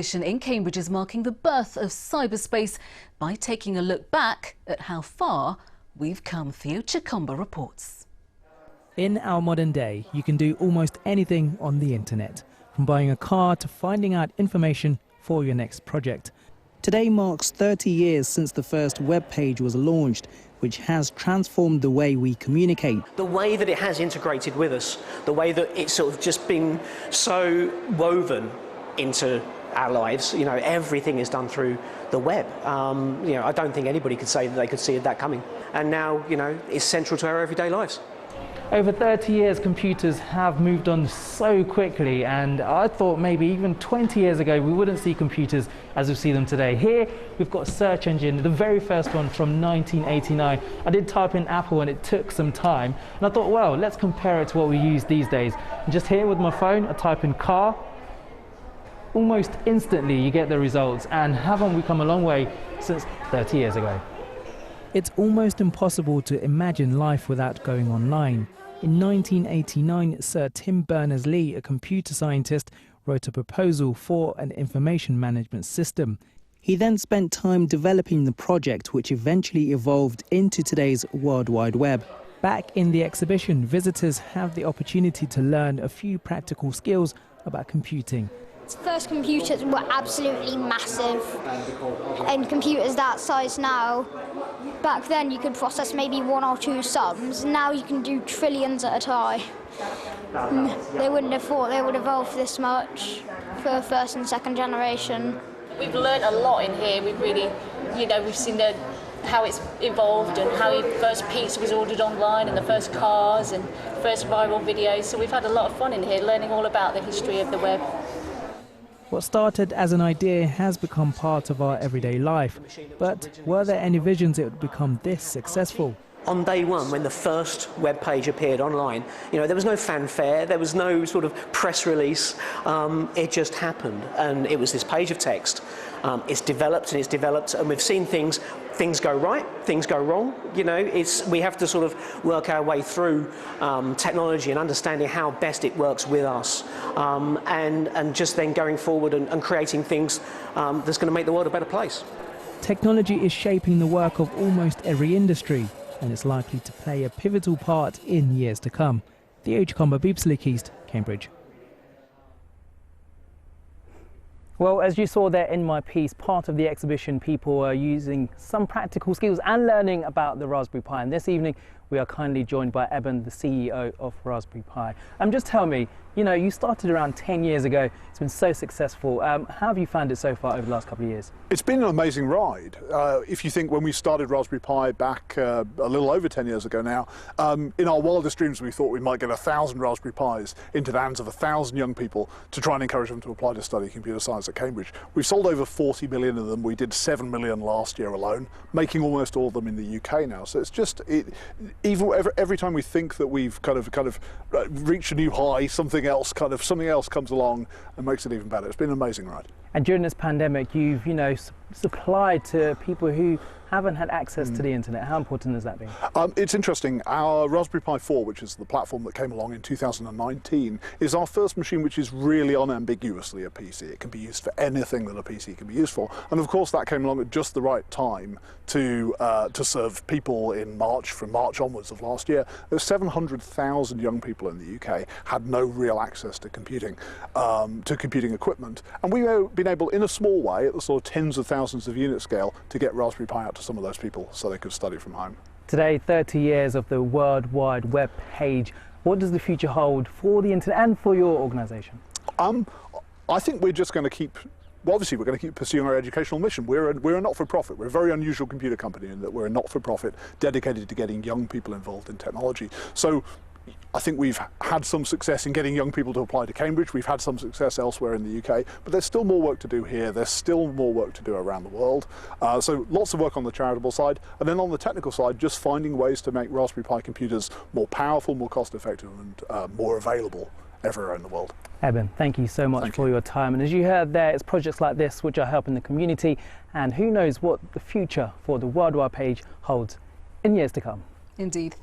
In Cambridge is marking the birth of cyberspace by taking a look back at how far we've come. Theo Chikomba reports. In our modern day, you can do almost anything on the internet, from buying a car to finding out information for your next project. Today marks 30 years since the first web page was launched, which has transformed the way we communicate. The way that it has integrated with us, the way that it's sort of just been so woven into our lives, everything is done through the web. I don't think anybody could say that they could see that coming. And now, it's central to our everyday lives. Over 30 years, computers have moved on so quickly, and I thought maybe even 20 years ago we wouldn't see computers as we see them today. Here we've got a search engine, the very first one from 1989. I did type in Apple and it took some time, and I thought, well, let's compare it to what we use these days. And just here with my phone, I type in car. Almost instantly you get the results, and haven't we come a long way since 30 years ago? It's almost impossible to imagine life without going online. In 1989, Sir Tim Berners-Lee, a computer scientist, wrote a proposal for an information management system. He then spent time developing the project, which eventually evolved into today's World Wide Web. Back in the exhibition, visitors have the opportunity to learn a few practical skills about computing. First computers were absolutely massive, and computers that size now, back then you could process maybe one or two sums. Now you can do trillions at a time. They wouldn't have thought they would evolve this much for first and second generation. We've learned a lot in here. We've really, we've seen how it's evolved and how the first pizza was ordered online and the first cars and first viral videos. So we've had a lot of fun in here learning all about the history of the web. What started as an idea has become part of our everyday life. But were there any visions it would become this successful? On day one, when the first web page appeared online, there was no fanfare, there was no sort of press release. It just happened, and it was this page of text. It's developed, and we've seen things go right, things go wrong. We have to sort of work our way through technology and understanding how best it works with us, and just then going forward and creating things that's going to make the world a better place. Technology is shaping the work of almost every industry, and it's likely to play a pivotal part in years to come. Theo Chikomba, BBC League East, Cambridge. Well, as you saw there in my piece, part of the exhibition, people are using some practical skills and learning about the Raspberry Pi. And this evening, we are kindly joined by Eben, the CEO of Raspberry Pi. Just tell me, you started around 10 years ago. It's been so successful. How have you found it so far over the last couple of years? It's been an amazing ride. If you think when we started Raspberry Pi back a little over 10 years ago now, in our wildest dreams we thought we might get 1,000 Raspberry Pis into the hands of 1,000 young people to try and encourage them to apply to study computer science at Cambridge. We've sold over 40 million of them. We did 7 million last year alone, making almost all of them in the UK now. So it's just, even every time we think that we've kind of reached a new high, something else comes along and makes it even better. It's been an amazing ride. And during this pandemic, you've supplied to people who haven't had access to the internet. How important has that been? It's interesting. Our Raspberry Pi 4, which is the platform that came along in 2019, is our first machine which is really unambiguously a PC. It can be used for anything that a PC can be used for. And of course that came along at just the right time to serve people in March, from March onwards of last year. There's 700,000 young people in the UK had no real access to computing equipment. And we've been able, in a small way, at the sort of tens of thousands of unit scale, to get Raspberry Pi out to some of those people so they could study from home. Today, 30 years of the World Wide Web page. What does the future hold for the internet and for your organisation? I think we're just going to keep, well, obviously we're going to keep pursuing our educational mission. We're a not-for-profit. We're a very unusual computer company in that we're a not-for-profit dedicated to getting young people involved in technology. So I think we've had some success in getting young people to apply to Cambridge. We've had some success elsewhere in the UK, but there's still more work to do here. There's still more work to do around the world. So lots of work on the charitable side, and then on the technical side, just finding ways to make Raspberry Pi computers more powerful, more cost-effective, and more available everywhere in the world. Eben, thank you so much for your time. And as you heard there, it's projects like this which are helping the community, and who knows what the future for the World Wide page holds in years to come. Indeed.